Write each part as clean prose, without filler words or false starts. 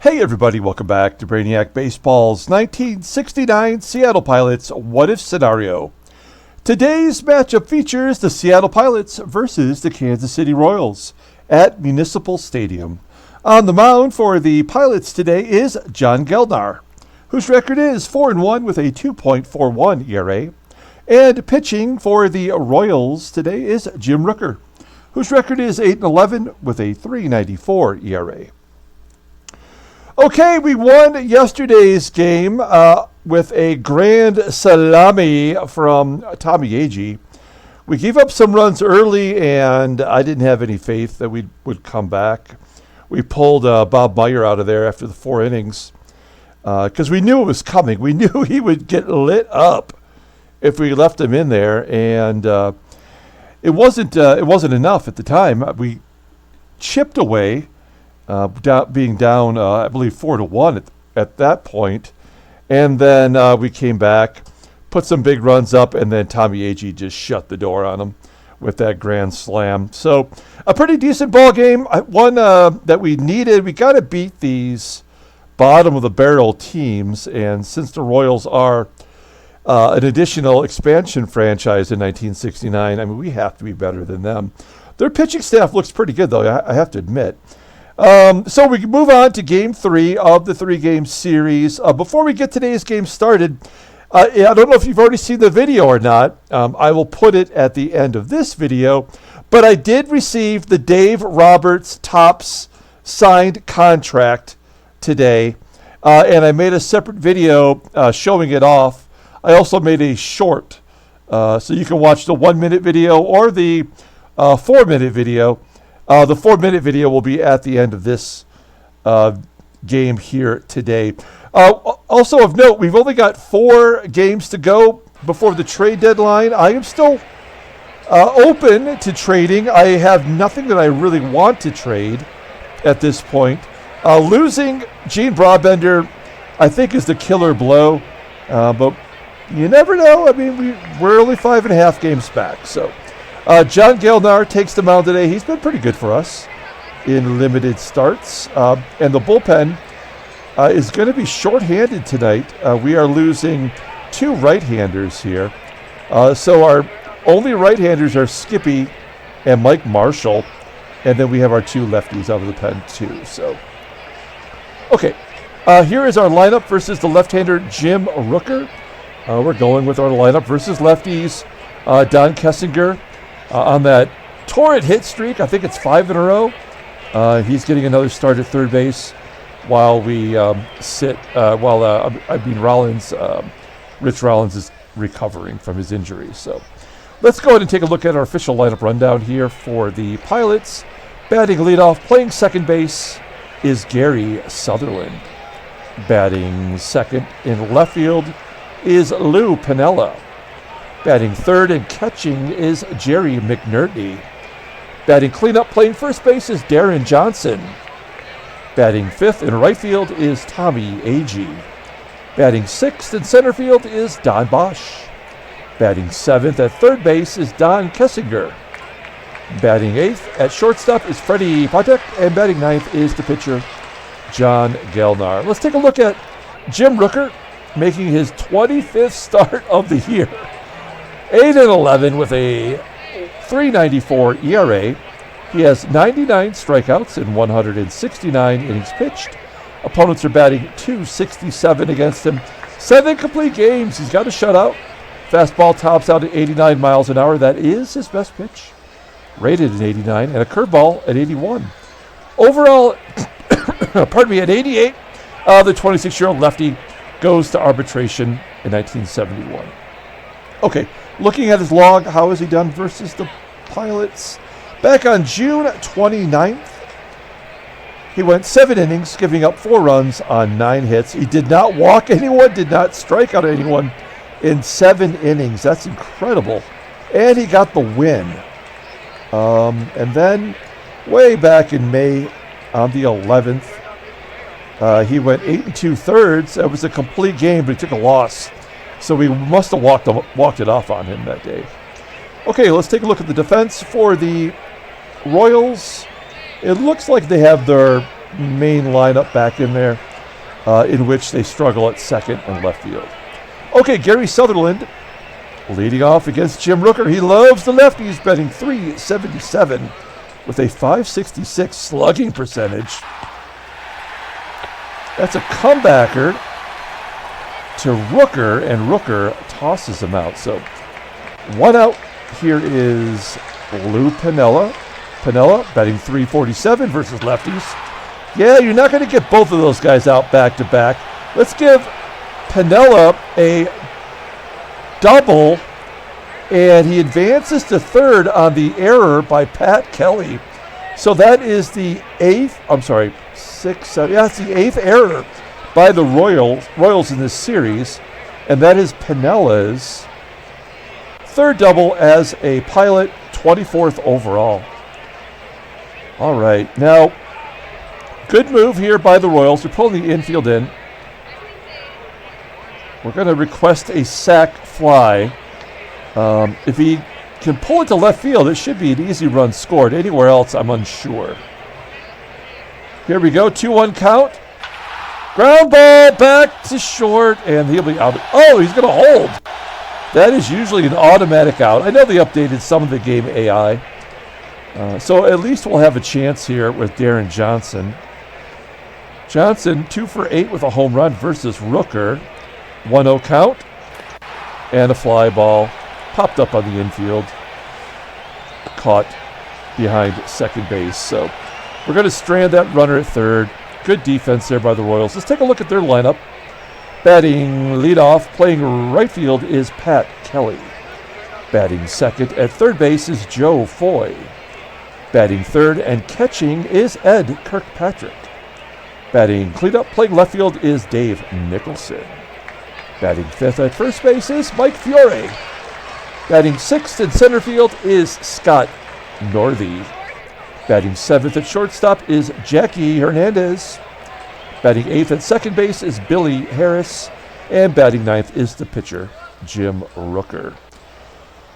Hey everybody, welcome back to Brainiac Baseball's 1969 Seattle Pilots What If Scenario. Today's matchup features the Seattle Pilots versus the Kansas City Royals at Municipal Stadium. On the mound for the Pilots today is John Gelnar, whose record is 4-1 with a 2.41 ERA. And pitching for the Royals today is Jim Rooker, whose record is 8-11 with a 3.94 ERA. Okay, we won yesterday's game with a grand salami from Tommie Agee. We gave up some runs early, and I didn't have any faith that we would come back. We pulled Bob Meyer out of there after the 4 innings because we knew it was coming. We knew he would get lit up if we left him in there, and it wasn't enough at the time. We chipped away. Being down, I believe, 4-1 at that point. And then we came back, put some big runs up, and then Tommie Agee just shut the door on him with that grand slam. So a pretty decent ball game, one that we needed. We got to beat these bottom-of-the-barrel teams, and since the Royals are an additional expansion franchise in 1969, I mean, we have to be better than them. Their pitching staff looks pretty good, though, I have to admit. So we can move on to Game 3 of the 3-game series. Before we get today's game started, I don't know if you've already seen the video or not. I will put it at the end of this video. But I did receive the Dave Roberts Topps signed contract today. And I made a separate video showing it off. I also made a short. So you can watch the 1-minute video or the 4-minute video. The 4-minute video will be at the end of this game here today. Also of note, we've only got 4 games to go before the trade deadline. I am still open to trading. I have nothing that I really want to trade at this point. Losing Gene Broadbender, I think, is the killer blow. But you never know. I mean, we're only 5.5 games back, so... John Gelnar takes the mound today. He's been pretty good for us in limited starts. And the bullpen is going to be shorthanded tonight. We are losing 2 right-handers here. So our only right-handers are Skippy and Mike Marshall. And then we have our 2 lefties out of the pen, too. So, okay. Here is our lineup versus the left-hander Jim Rooker. We're going with our lineup versus lefties. Don Kessinger. On that torrid hit streak, I think it's 5 in a row. He's getting another start at third base while we Rich Rollins is recovering from his injury. So let's go ahead and take a look at our official lineup rundown here for the Pilots. Batting leadoff, playing second base is Gary Sutherland. Batting second in left field is Lou Piniella. Batting third and catching is Jerry McNertney. Batting cleanup, playing first base is Deron Johnson. Batting fifth in right field is Tommie Agee. Batting sixth in center field is Don Bosch. Batting seventh at third base is Don Kessinger. Batting eighth at shortstop is Freddie Patek. And batting ninth is the pitcher, John Gelnar. Let's take a look at Jim Rooker making his 25th start of the year. 8-11 with a 3.94 ERA. He has 99 strikeouts in 169 innings pitched. Opponents are batting .267 against him. 7 complete games. He's got a shutout. Fastball tops out at 89 miles an hour. That is his best pitch. Rated at 89. And a curveball at 81. Overall, at 88, the 26-year-old lefty goes to arbitration in 1971. Okay. Looking at his log, how has he done versus the Pilots? Back on June 29th, he went 7 innings, giving up 4 runs on 9 hits. He did not walk anyone, did not strike out anyone in 7 innings. That's incredible. And he got the win. And then way back in May on the 11th, he went 8 2/3. It was a complete game, but he took a loss. So we must have walked it off on him that day. Okay, let's take a look at the defense for the Royals. It looks like they have their main lineup back in there, in which they struggle at second and left field. Okay, Gary Sutherland leading off against Jim Rooker. He loves the lefties, betting .377 with a .566 slugging percentage. That's a comebacker to Rooker, and Rooker tosses him out. So one out. Here is Lou Piniella. Piniella betting .347 versus lefties. Yeah, you're not going to get both of those guys out back to back. Let's give Piniella a double, and he advances to third on the error by Pat Kelly. So that is the eighth, sixth, seven, yeah, it's the eighth error by the Royals in this series, and that is Piniella's third double as a Pilot, 24th overall. All right, now, good move here by the Royals. They're pulling the infield in. We're going to request a sac fly. If he can pull it to left field, it should be an easy run scored. Anywhere else, I'm unsure. Here we go, 2-1 count. Ground ball back to short, and he'll be out. Oh, he's going to hold. That is usually an automatic out. I know they updated some of the game AI. So at least we'll have a chance here with Deron Johnson. Johnson, 2 for 8 with a home run versus Rooker. 1-0 count. And a fly ball popped up on the infield. Caught behind second base. So we're going to strand that runner at third. Good defense there by the Royals. Let's take a look at their lineup. Batting leadoff, playing right field is Pat Kelly. Batting second at third base is Joe Foy. Batting third and catching is Ed Kirkpatrick. Batting cleanup, playing left field is Dave Nicholson. Batting fifth at first base is Mike Fiore. Batting sixth in center field is Scott Northey. Batting seventh at shortstop is Jackie Hernandez. Batting eighth at second base is Billy Harris. And batting ninth is the pitcher, Jim Rooker.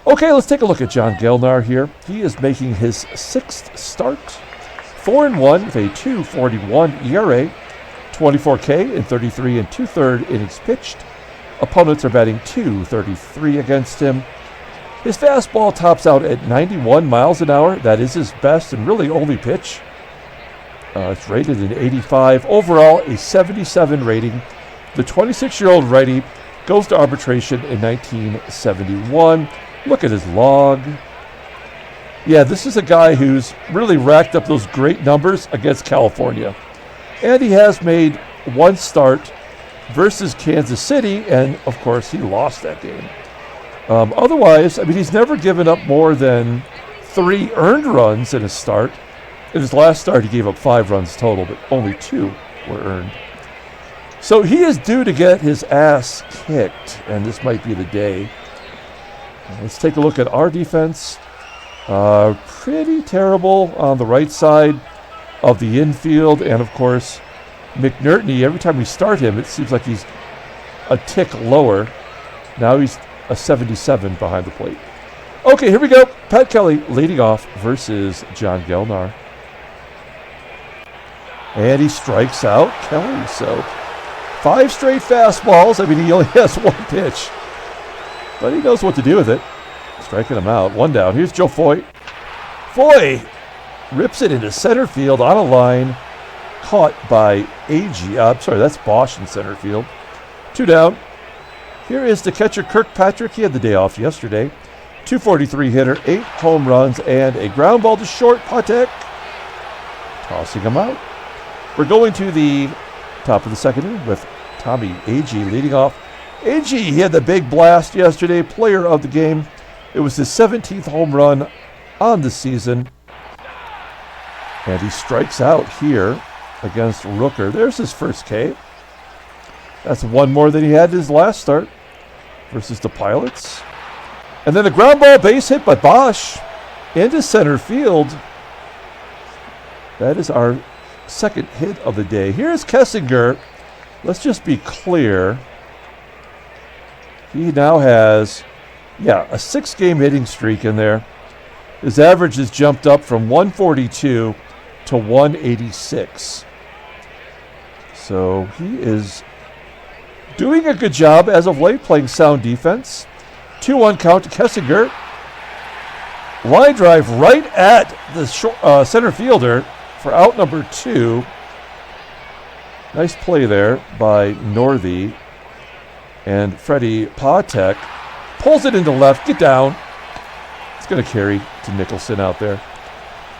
Okay, let's take a look at John Gelnar here. He is making his sixth start. 4-1 with a 2.41 ERA, 24K in 33 2/3 innings pitched. Opponents are batting .233 against him. His fastball tops out at 91 miles an hour. That is his best and really only pitch. It's rated an 85. Overall, a 77 rating. The 26-year-old righty goes to arbitration in 1971. Look at his log. Yeah, this is a guy who's really racked up those great numbers against California. And he has made one start versus Kansas City, and of course he lost that game. Otherwise, I mean, he's never given up more than 3 earned runs in a start. In his last start, he gave up 5 runs total, but only 2 were earned. So he is due to get his ass kicked, and this might be the day. Let's take a look at our defense. Pretty terrible on the right side of the infield, and of course, McNertney, every time we start him, it seems like he's a tick lower. Now he's a 77 behind the plate. Okay, here we go. Pat Kelly leading off versus John Gelnar. And he strikes out Kelly. So 5 straight fastballs. I mean, he only has 1 pitch, but he knows what to do with it. Striking him out. 1 down. Here's Joe Foy. Foy rips it into center field on a line. Caught by Agee. I'm sorry, that's Bosch in center field. 2 down. Here is the catcher Kirkpatrick. He had the day off yesterday. 243 hitter, 8 home runs, and a ground ball to short. Patek tossing him out. We're going to the top of the second inning with Tommie Agee leading off. Agee, he had the big blast yesterday, player of the game. It was his 17th home run on the season. And he strikes out here against Rooker. There's his first K. That's 1 more than he had in his last start versus the Pilots. And then a ground ball base hit by Bosch into center field. That is our second hit of the day. Here's Kessinger. Let's just be clear. He now has, a 6-game hitting streak in there. His average has jumped up from 142 to 186. So he is doing a good job as of late, playing sound defense. 2-1 count to Kessinger. Line drive right at the center fielder for out number 2. Nice play there by Northey. And Freddie Patek pulls it into left. Get down. It's going to carry to Nicholson out there.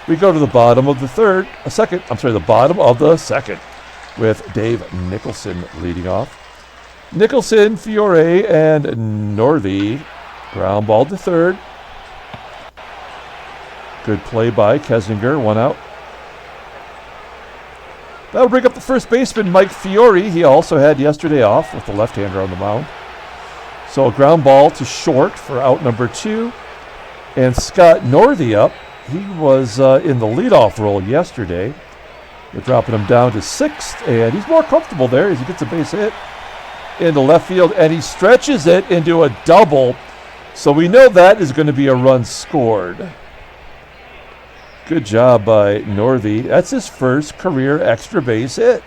We go to the bottom of the the bottom of the second with Dave Nicholson leading off. Nicholson, Fiore, and Northey. Ground ball to third. Good play by Kessinger, 1 out. That'll bring up the first baseman, Mike Fiore. He also had yesterday off with the left-hander on the mound. So a ground ball to short for out number 2. And Scott Northey up. He was in the leadoff role yesterday. They're dropping him down to 6th, and he's more comfortable there as he gets a base hit into left field, and he stretches it into a double. So we know that is going to be a run scored. Good job by Northey. That's his first career extra base hit.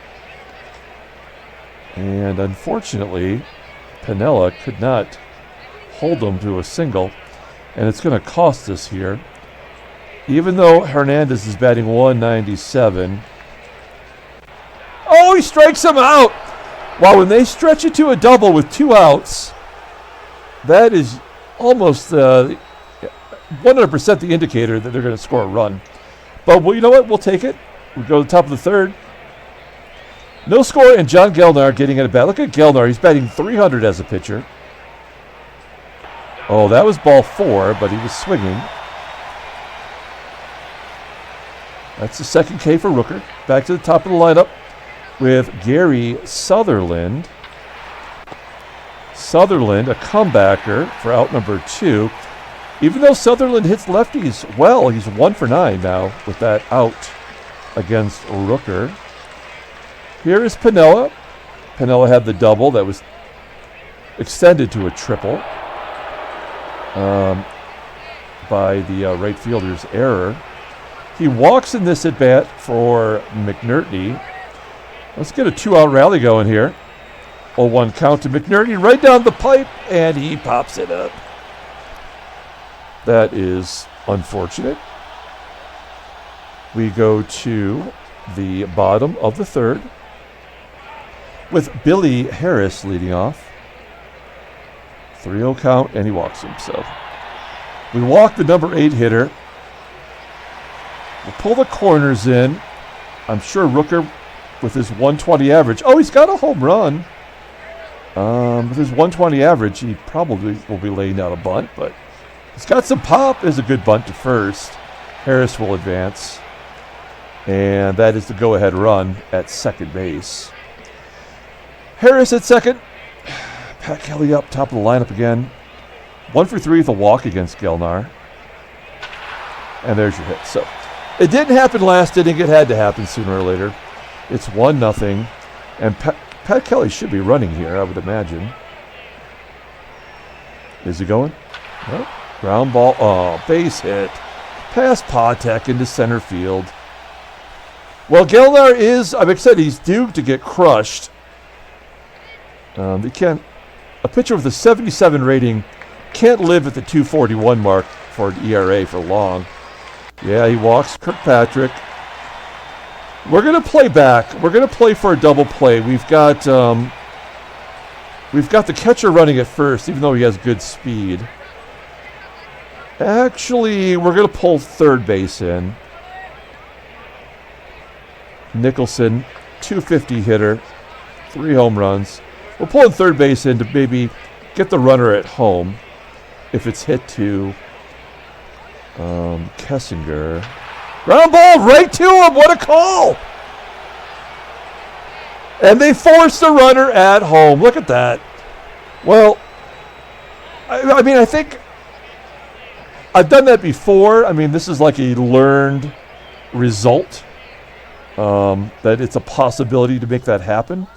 And unfortunately, Piniella could not hold him to a single, and it's going to cost us here. Even though Hernandez is batting 197. Oh, he strikes him out. Wow, when they stretch it to a double with 2 outs, that is almost 100% the indicator that they're going to score a run. But well, you know what? We'll take it. We go to the top of the third. No score, and John Gelnar getting at a bat. Look at Gelnar. He's batting 300 as a pitcher. Oh, that was ball 4, but he was swinging. That's the second K for Rooker. Back to the top of the lineup with Gary Sutherland. Sutherland, a comebacker for out number 2. Even though Sutherland hits lefties well, he's 1 for 9 now with that out against Rooker. Here is Piniella. Piniella had the double that was extended to a triple by the right fielder's error. He walks in this at-bat for McNertney. Let's get a 2-out rally going here. 0-1 count to McNertney right down the pipe, and he pops it up. That is unfortunate. We go to the bottom of the third with Billy Harris leading off. 3-0 count, and he walks himself. We walk the number 8 hitter. We'll pull the corners in. I'm sure Rooker, with his 120 average. Oh, he's got a home run. With his 120 average, he probably will be laying down a bunt, but he's got some pop. There's a good bunt to first. Harris will advance. And that is the go-ahead run at second base. Harris at second. Pat Kelly up top of the lineup again. 1 for 3 with a walk against Gelnar. And there's your hit. So it didn't happen last inning. It had to happen sooner or later. It's 1-0. And Pat Kelly should be running here, I would imagine. Is he going? No. Ground ball. Oh, base hit. Past Patek into center field. Well, Gelnar is, like I said, he's due to get crushed. A pitcher with a 77 rating can't live at the 241 mark for an ERA for long. Yeah, he walks Kirkpatrick. We're going to play back. We're going to play for a double play. We've got the catcher running at first, even though he has good speed. Actually, we're going to pull third base in. Nicholson, 250 hitter, 3 home runs. We're pulling third base in to maybe get the runner at home if it's hit to Kessinger. Ground ball right to him. What a call. And they forced the runner at home. Look at that. Well, I mean, I think I've done that before. I mean, this is like a learned result. That it's a possibility to make that happen.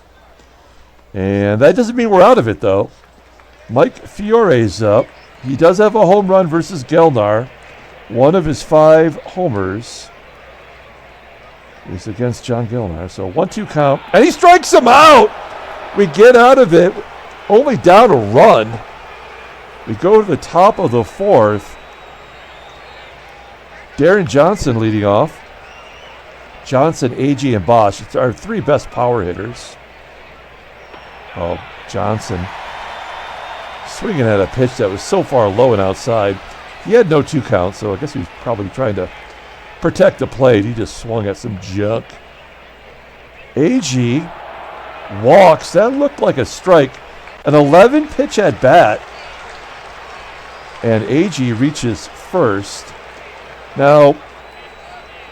And that doesn't mean we're out of it, though. Mike Fiore's up. He does have a home run versus Gelnar. One of his 5 homers. He's against John Gelnar. So 1-2 count. And he strikes him out. We get out of it. Only down a run. We go to the top of the fourth. Deron Johnson leading off. Johnson, Agee, and Bosch. It's our three best power hitters. Oh, Johnson swinging at a pitch that was so far low and outside. He had no 2 count, so I guess he was probably trying to protect the plate. He just swung at some junk. Agee walks. That looked like a strike. An 11 pitch at bat. And Agee reaches first. Now,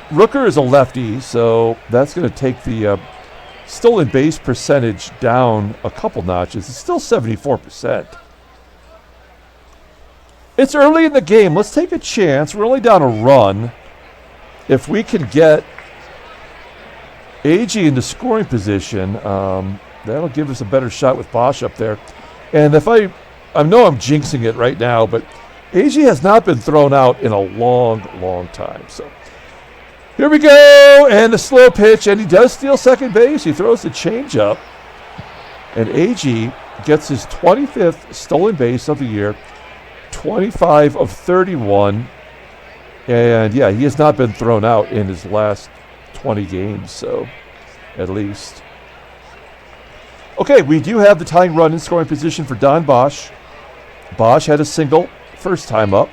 Rooker is a lefty, so that's going to take the stolen base percentage down a couple notches. It's still 74%. It's early in the game. Let's take a chance. We're only down a run. If we can get Agee into scoring position, that'll give us a better shot with Bosch up there. And if I know I'm jinxing it right now, but Agee has not been thrown out in a long, long time. So here we go, and a slow pitch, and he does steal second base. He throws the changeup, and Agee gets his 25th stolen base of the year, 25 of 31. And yeah, he has not been thrown out in his last 20 games, so at least. Okay, we do have the tying run in scoring position for Don Bosch. Bosch had a single first time up.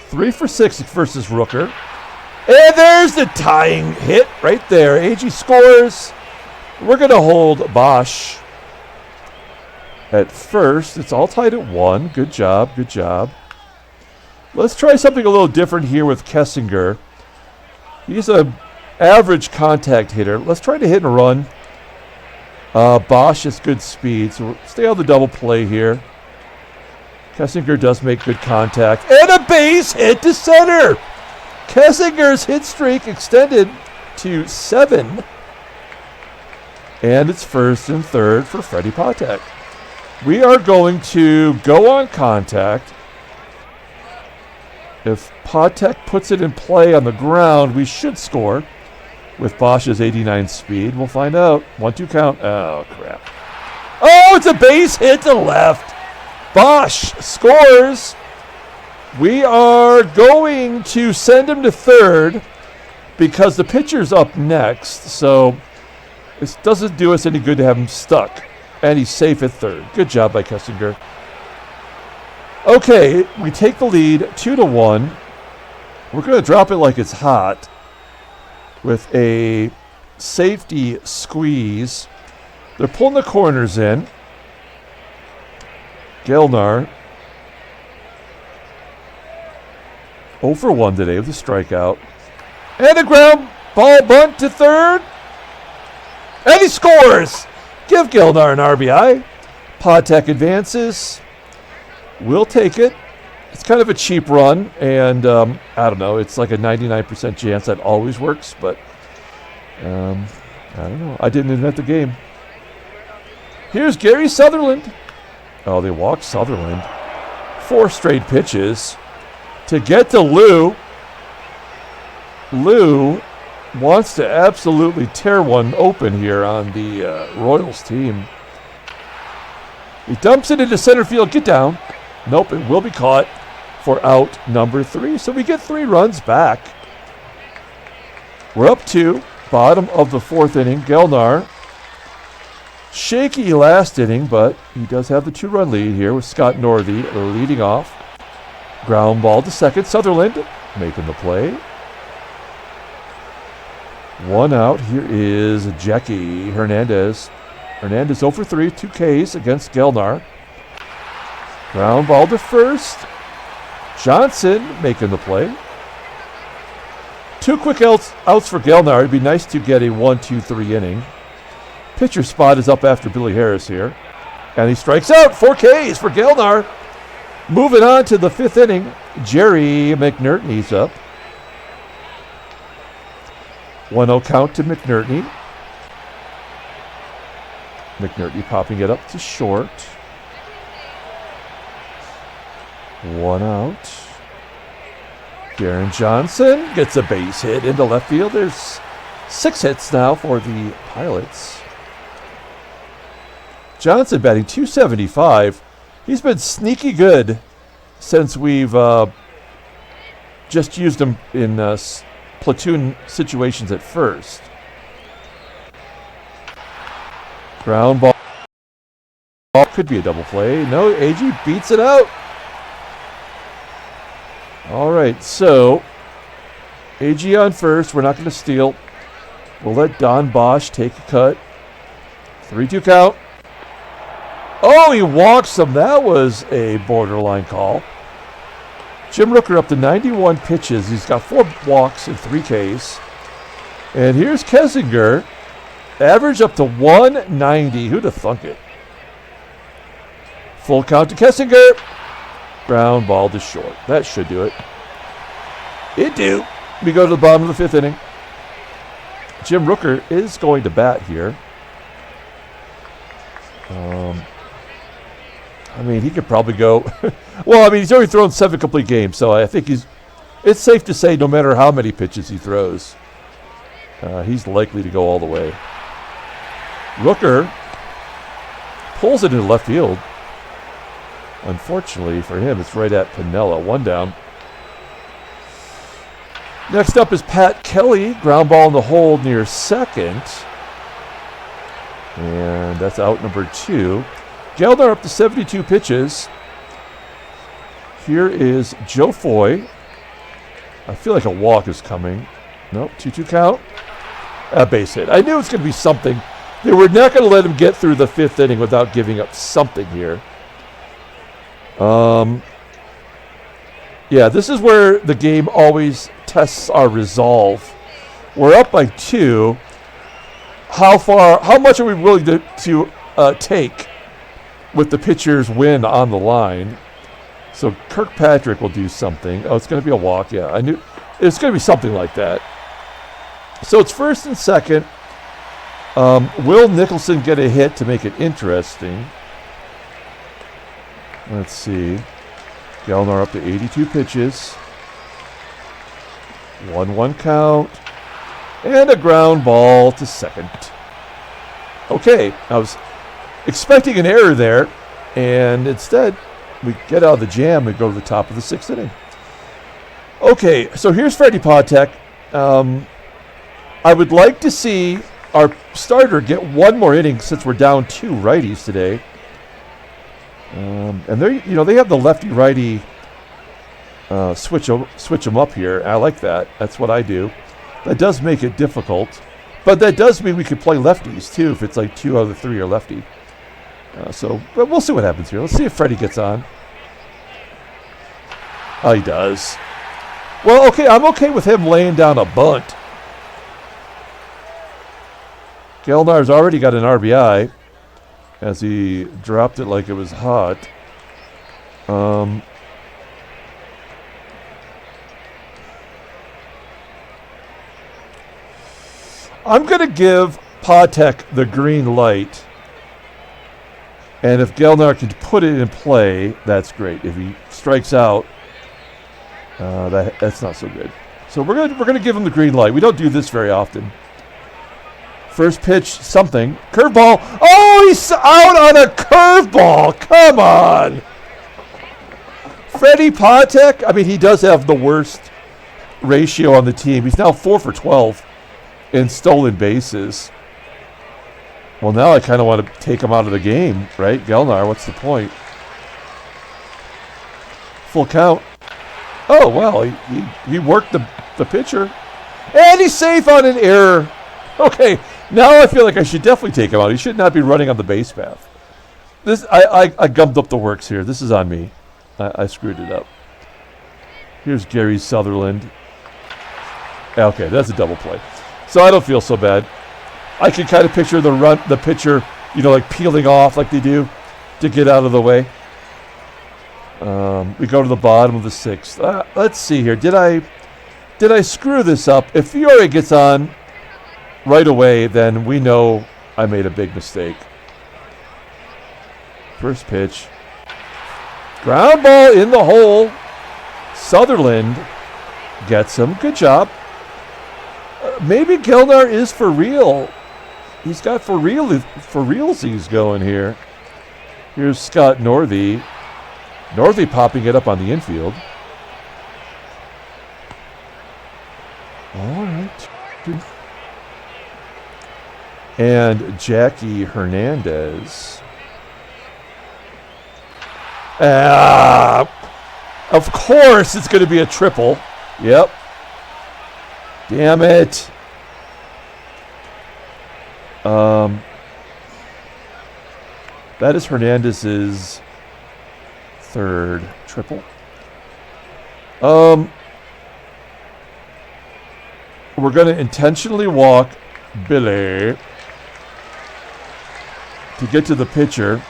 3 for 6 versus Rooker. And there's the tying hit right there. Agee scores. We're going to hold Bosch at first. It's all tied at 1. Good job, good job. Let's try something a little different here with Kessinger. He's an average contact hitter. Let's try to hit and run. Bosch has good speed, so we'll stay on the double play here. Kessinger does make good contact. And a base hit to center. Kessinger's hit streak extended to 7. And it's first and third for Freddie Patek. We are going to go on contact. If Patek puts it in play on the ground, we should score with Bosch's 89 speed. We'll find out. 1-2 count. Oh, crap. Oh, it's a base hit to left. Bosch scores. We are going to send him to third because the pitcher's up next. So it doesn't do us any good to have him stuck. And he's safe at third. Good job by Kessinger. Okay, we take the lead 2-1. We're going to drop it like it's hot with a safety squeeze. They're pulling the corners in. Gelnar 0 for 1 today with a strikeout. And a ground ball bunt to third. And he scores! Give Gelnar an RBI. Patek advances. We'll take it. It's kind of a cheap run, and I don't know. It's like a 99% chance that always works, but I don't know. I didn't invent the game. Here's Gary Sutherland. Oh, they walked Sutherland. 4 straight pitches to get to Lou. Lou wants to absolutely tear one open here on the Royals team. He dumps it into center field. Get down. Nope, it will be caught for out number 3. So we get 3 runs back. We're up 2. Bottom of the 4th inning. Gelnar. Shaky last inning, but he does have the 2-run lead here with Scott Northey leading off. Ground ball to second. Sutherland making the play. 1 out. Here is Jackie Hernandez. Hernandez 0 for 3, 2 Ks against Gelnar. Ground ball to first. Johnson making the play. 2 quick outs for Gelnar. It'd be nice to get a 1-2-3 inning. Pitcher spot is up after Billy Harris here. And he strikes out. 4 Ks for Gelnar. Moving on to the 5th inning. Jerry McNertney's up. 1-0 count to McNertney. McNertney popping it up to short. 1 out. Deron Johnson gets a base hit into left field. There's 6 hits now for the Pilots. Johnson batting .275. He's been sneaky good since we've just used him in platoon situations at first. Ground ball. Could be a double play. No, Agee beats it out. All right, so Agee on first. We're not going to steal. We'll let Don Bosch take a cut. 3-2 count. Oh, he walks him. That was a borderline call. Jim Rooker up to 91 pitches. He's got 4 walks and 3 Ks. And here's Kessinger. Average up to 190. Who'd have thunk it? Full count to Kessinger. Ground ball to short. That should do it. It do. We go to the bottom of the 5th inning. Jim Rooker is going to bat here. I mean, he could probably go. Well, I mean, he's already thrown 7 complete games, so I think it's safe to say no matter how many pitches he throws, he's likely to go all the way. Rooker pulls it into left field. Unfortunately for him, it's right at Piniella. 1 down. Next up is Pat Kelly. Ground ball in the hole near second. And that's out number 2. Gelnar up to 72 pitches. Here is Joe Foy. I feel like a walk is coming. Nope, 2-2 count. A base hit. I knew it was going to be something. They were not going to let him get through the 5th inning without giving up something here. Yeah, this is where the game always tests our resolve. We're up by 2. How much are we willing to take with the pitcher's win on the line? So Kirkpatrick will do something. Oh, it's going to be a walk. Yeah, I knew it's going to be something like that. So it's 1st and 2nd. Will Nicholson get a hit to make it interesting? Let's see. Gelnar up to 82 pitches. 1-1 count. And a ground ball to second. Okay, I was expecting an error there, and instead we get out of the jam and go to the top of the 6th inning. Okay, so here's Freddie Patek. I would like to see our starter get 1 more inning since we're down 2 righties today. And they have the lefty-righty switch them up here. I like that. That's what I do. That does make it difficult, but that does mean we could play lefties too if it's like 2 out of the 3 are lefty. But we'll see what happens here. Let's see if Freddie gets on. Oh, he does. Well, okay, I'm okay with him laying down a bunt. Gelnar's already got an RBI as he dropped it like it was hot. I'm going to give Patek the green light. And if Gelnar can put it in play, that's great. If he strikes out, that's not so good. So we're going to give him the green light. We don't do this very often. First pitch, something. Curveball. Oh, he's out on a curveball. Come on. Freddie Patek, I mean, he does have the worst ratio on the team. He's now 4 for 12 in stolen bases. Well, now I kind of want to take him out of the game, right? Gelnar, what's the point? Full count. Oh, well, he worked the pitcher. And he's safe on an error. Okay, now I feel like I should definitely take him out. He should not be running on the base path. I gummed up the works here. This is on me. I screwed it up. Here's Gary Sutherland. Okay, that's a double play. So I don't feel so bad. I can kind of picture the pitcher, like peeling off like they do to get out of the way. We go to the bottom of the 6th. Let's see here. Did I screw this up? If Fiore gets on right away, then we know I made a big mistake. First pitch. Ground ball in the hole. Sutherland gets him. Good job. maybe Gelnar is for real. He's got for realsies going here. Here's Scott Northey. Northey popping it up on the infield. All right. And Jackie Hernandez. Of course it's going to be a triple. Yep. Damn it. That is Hernandez's third triple. We're going to intentionally walk Billy to get to the pitcher,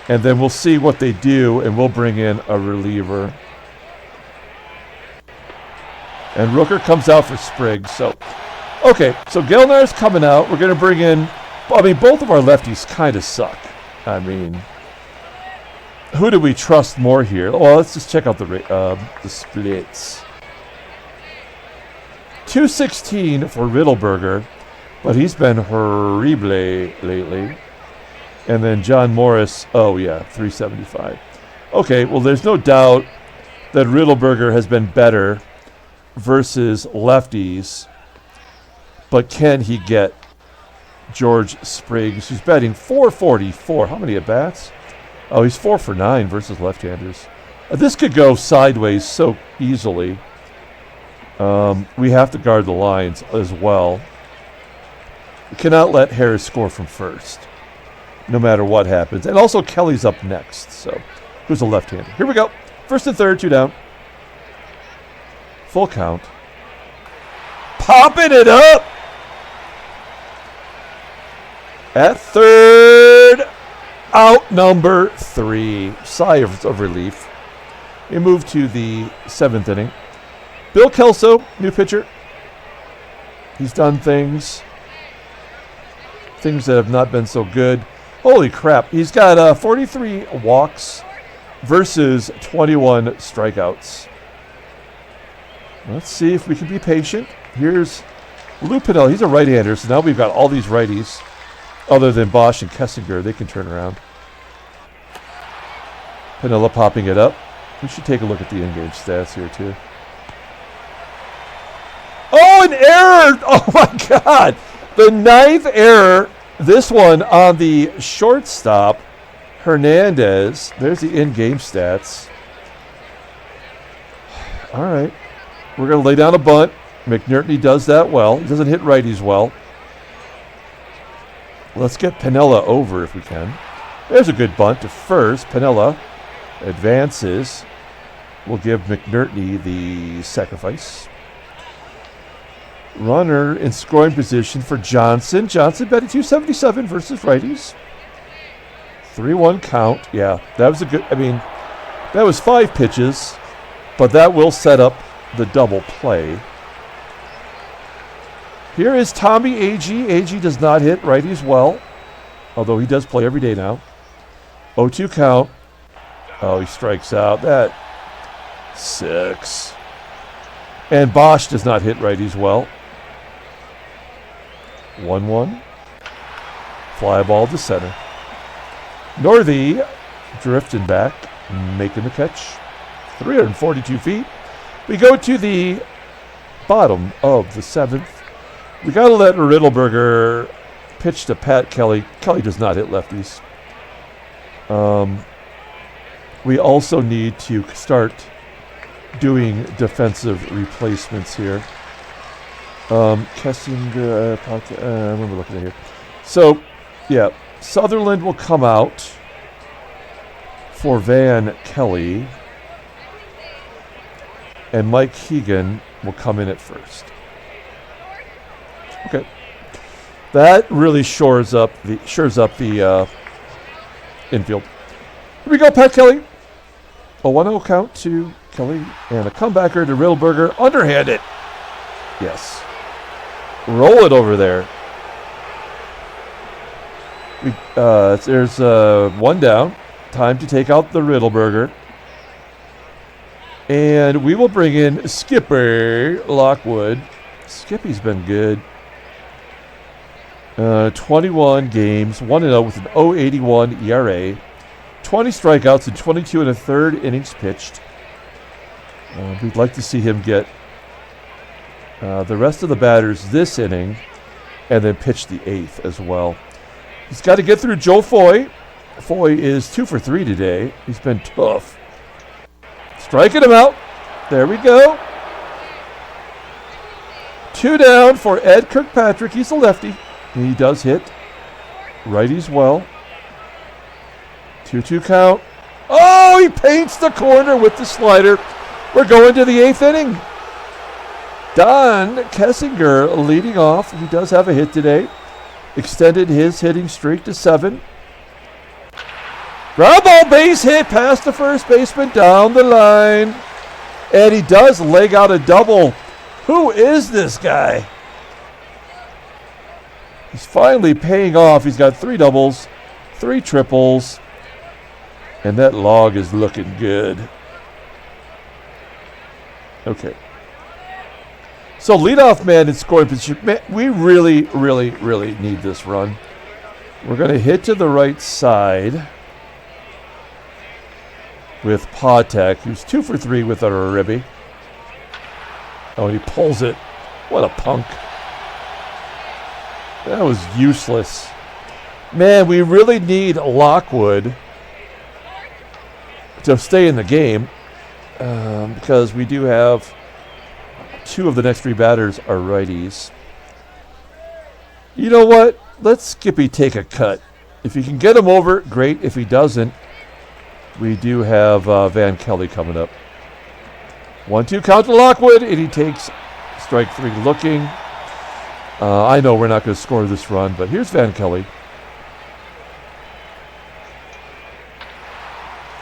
and then we'll see what they do, and we'll bring in a reliever. And Rooker comes out for Spriggs. So, okay, so Gelnar's coming out. We're going to bring in, I mean, both of our lefties kind of suck. I mean, who do we trust more here? Well, let's just check out the splits. 216 for Riddleberger, but he's been horrible lately. And then John Morris, 375. Okay, well, there's no doubt that Riddleberger has been better versus lefties, but can he get George Spriggs, who's batting .444? How many at-bats? Oh, he's 4 for 9 versus left-handers. This could go sideways so easily. We have to guard the lines as well. We cannot let Harris score from first, no matter what happens. And also Kelly's up next, so who's a left-hander. Here we go. First and third, 2 down. Full count. Popping it up! At third, out number 3. Sigh of relief. We move to the 7th inning. Bill Kelso, new pitcher. He's done things that have not been so good. Holy crap. He's got 43 walks versus 21 strikeouts. Let's see if we can be patient. Here's Lou Piniella. He's a right-hander, so now we've got all these righties. Other than Bosch and Kessinger, they can turn around. Piniella popping it up. We should take a look at the in-game stats here, too. Oh, an error! Oh, my God! The 9th error. This one on the shortstop, Hernandez. There's the in-game stats. All right. We're going to lay down a bunt. McNertney does that well. He doesn't hit righties well. Let's get Piniella over if we can. There's a good bunt to first. Piniella advances. We'll give McNertney the sacrifice. Runner in scoring position for Johnson. Johnson batting .277 versus righties. 3-1 count. Yeah, that was a good, that was 5 pitches, but that will set up the double play. Here is Tommie Agee. Agee does not hit righties well, although he does play every day now. 0-2 count. Oh, he strikes out. That 6. And Bosch does not hit righties well. 1-1. Fly ball to center. Northey drifting back, making the catch. 342 feet. We go to the bottom of the 7th. We got to let Riddleberger pitch to Pat Kelly. Kelly does not hit lefties. We also need to start doing defensive replacements here. Kessinger, I remember looking at here. So, yeah, Sutherland will come out for Van Kelly, and Mike Hegan will come in at first. Okay, that really shores up the infield. Here we go, Pat Kelly. A 1-0 count to Kelly, and a comebacker to Riddleberger. Underhanded. Yes. Roll it over there. There's 1 down. Time to take out the Riddleberger. And we will bring in Skipper Lockwood. Skippy's been good. 21 games, 1-0 with an 0.81 ERA, 20 strikeouts and 22 and a third innings pitched. We'd like to see him get the rest of the batters this inning and then pitch the 8th as well. He's got to get through Joe Foy. Foy is 2 for 3 today. He's been tough. Striking him out. There we go. 2 down for Ed Kirkpatrick. He's a lefty. He does hit righties well. 2-2 count. Oh, he paints the corner with the slider. We're going to the 8th inning. Don Kessinger leading off. He does have a hit today. Extended his hitting streak to 7. Ground ball base hit past the first baseman down the line. And he does leg out a double. Who is this guy? He's finally paying off. He's got 3 doubles, 3 triples, and that log is looking good. Okay. So leadoff man in scoring position. Man, we really, really, really need this run. We're going to hit to the right side with Patek, who's 2 for 3 with a ribby. Oh, and he pulls it. What a punk. That was useless. Man, we really need Lockwood to stay in the game because we do have 2 of the next 3 batters are righties. You know what? Let Skippy take a cut. If he can get him over, great. If he doesn't, we do have Van Kelly coming up. 1-2 count to Lockwood, and he takes strike 3 looking. I know we're not going to score this run, but here's Van Kelly.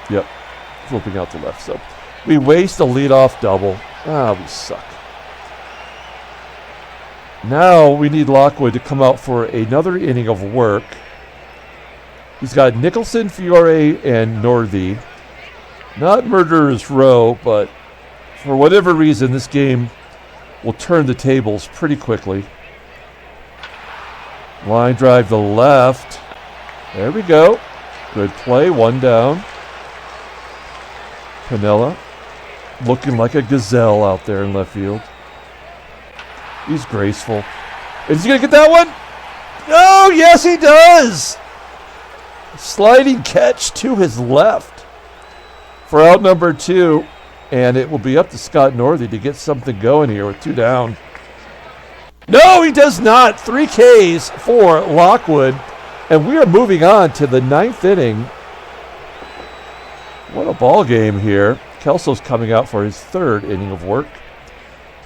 Yep, flipping out to left. So we waste a leadoff double. We suck. Now we need Lockwood to come out for another inning of work. He's got Nicholson, Fiore, and Northey. Not Murderer's Row, but for whatever reason, this game will turn the tables pretty quickly. Line drive to left. There we go. Good play. 1 down. Piniella looking like a gazelle out there in left field. He's graceful. Is he going to get that one? Oh, yes, he does. Sliding catch to his left for out number 2. And it will be up to Scott Northey to get something going here with 2 down. No, he does not. 3 Ks for Lockwood. And we are moving on to the 9th inning. What a ball game here. Kelso's coming out for his 3rd inning of work.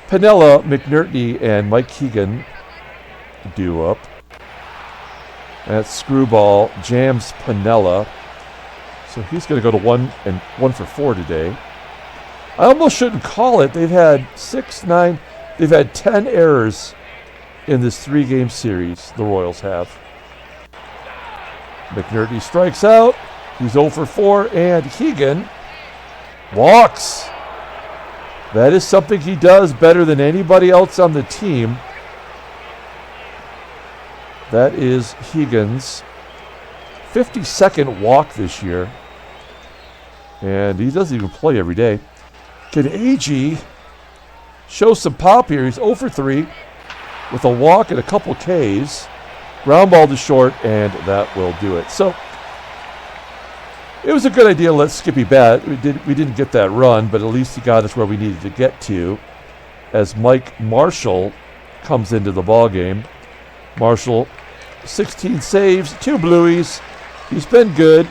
Piniella, McNertney, and Mike Keegan due up. That screwball jams Piniella. So he's going to go to 1 for 4 today. I almost shouldn't call it. They've had 10 errors in this 3-game series, the Royals have. McNertney strikes out. He's 0 for 4, and Keegan walks. That is something he does better than anybody else on the team. That is Keegan's 52nd walk this year. And he doesn't even play every day. Can Agee show some pop here? He's 0 for 3 with a walk and a couple Ks. Ground ball to short, and that will do it. So it was a good idea to let Skippy bat. We didn't get that run, but at least he got us where we needed to get to as Mike Marshall comes into the ball game. Marshall, 16 saves, 2 blueies. He's been good.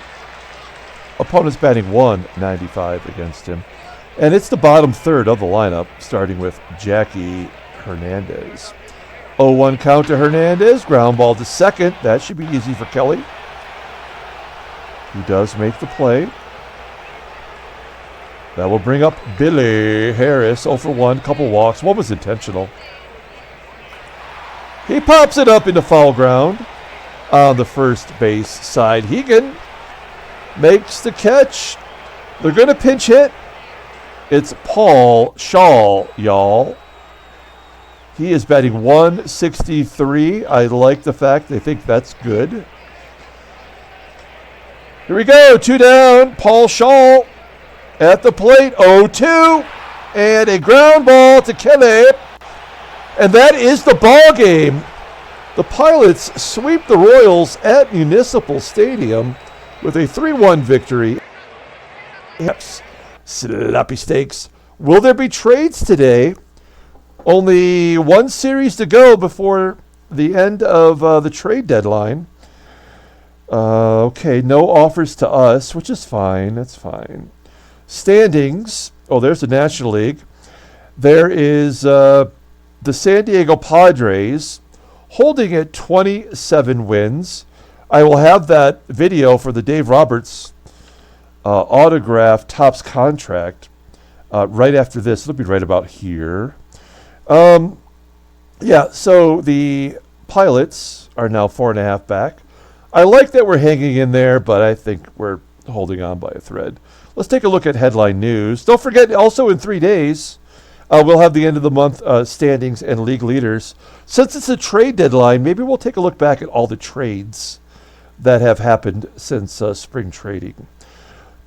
Opponents batting 195 against him. And it's the bottom third of the lineup, starting with Jackie Hernandez. 0-1 count to Hernandez. Ground ball to second. That should be easy for Kelly. He does make the play. That will bring up Billy Harris. 0 for 1, couple walks. One was intentional. He pops it up into foul ground on the first base side. Hegan makes the catch. They're going to pinch hit. It's Paul Shaw, y'all. He is batting 163. I like the fact they think that's good. Here we go. 2 down. Paul Shaw at the plate. 0-2. And a ground ball to Kelly. And that is the ball game. The Pilots sweep the Royals at Municipal Stadium with a 3-1 victory. Yes. Sloppy steaks. Will there be trades today? Only one series to go before the end of the trade deadline. Okay, no offers to us, which is fine. That's fine. Standings. Oh, there's the National League. There is the San Diego Padres holding at 27 wins. I will have that video for the Dave Roberts autograph Topps contract right after this. It'll be right about here. Yeah, so the Pilots are now 4.5 back. I like that we're hanging in there, but I think we're holding on by a thread. Let's take a look at headline news. Don't forget, also in 3 days, we'll have the end of the month standings and league leaders. Since it's a trade deadline, maybe we'll take a look back at all the trades that have happened since spring trading.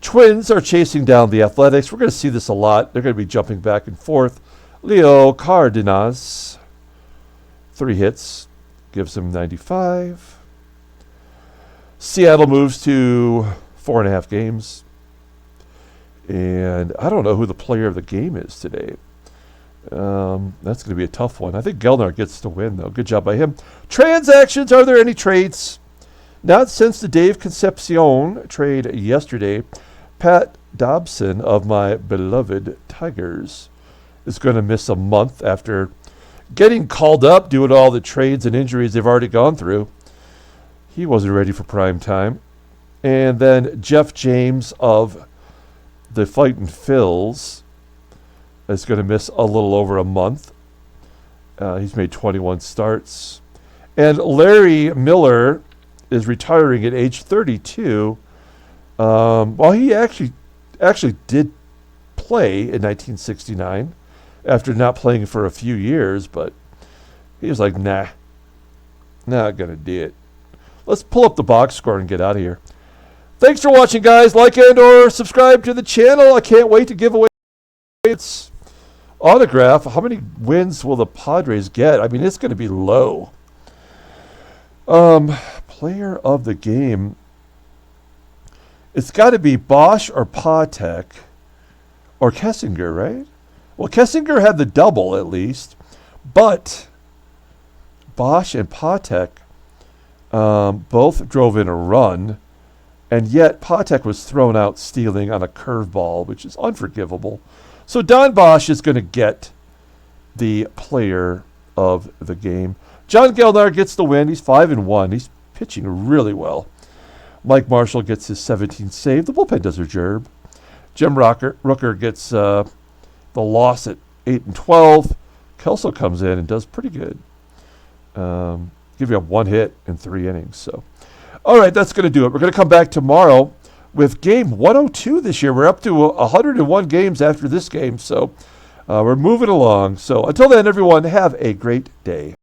Twins are chasing down the Athletics. We're going to see this a lot. They're going to be jumping back and forth. Leo Cardenas, 3 hits, gives him 95. Seattle moves to 4.5 games. And I don't know who the player of the game is today. That's going to be a tough one. I think Gelnar gets the win, though. Good job by him. Transactions. Are there any trades? Not since the Dave Concepcion trade yesterday. Pat Dobson of my beloved Tigers is going to miss a month after getting called up, doing all the trades and injuries they've already gone through. He wasn't ready for prime time. And then Jeff James of the Fightin' Phils is going to miss a little over a month. He's made 21 starts. And Larry Miller is retiring at age 32. Well, he actually did play in 1969 after not playing for a few years, but he was like, nah, not going to do it. Let's pull up the box score and get out of here. Thanks for watching, guys. Like and or subscribe to the channel. I can't wait to give away its autograph. How many wins will the Padres get? I mean, it's going to be low. Player of the game. It's got to be Bosch or Patek or Kessinger, right? Well, Kessinger had the double at least, but Bosch and Patek both drove in a run, and yet Patek was thrown out stealing on a curveball, which is unforgivable. So Don Bosch is going to get the player of the game. John Gelnar gets the win. He's 5-1. He's pitching really well. Mike Marshall gets his 17th save. The bullpen does their job. Jim Rooker gets the loss at 8-12. Kelso comes in and does pretty good. Give you a 1 hit in 3 innings. So, all right, that's going to do it. We're going to come back tomorrow with game 102 this year. We're up to 101 games after this game, so we're moving along. So until then, everyone, have a great day.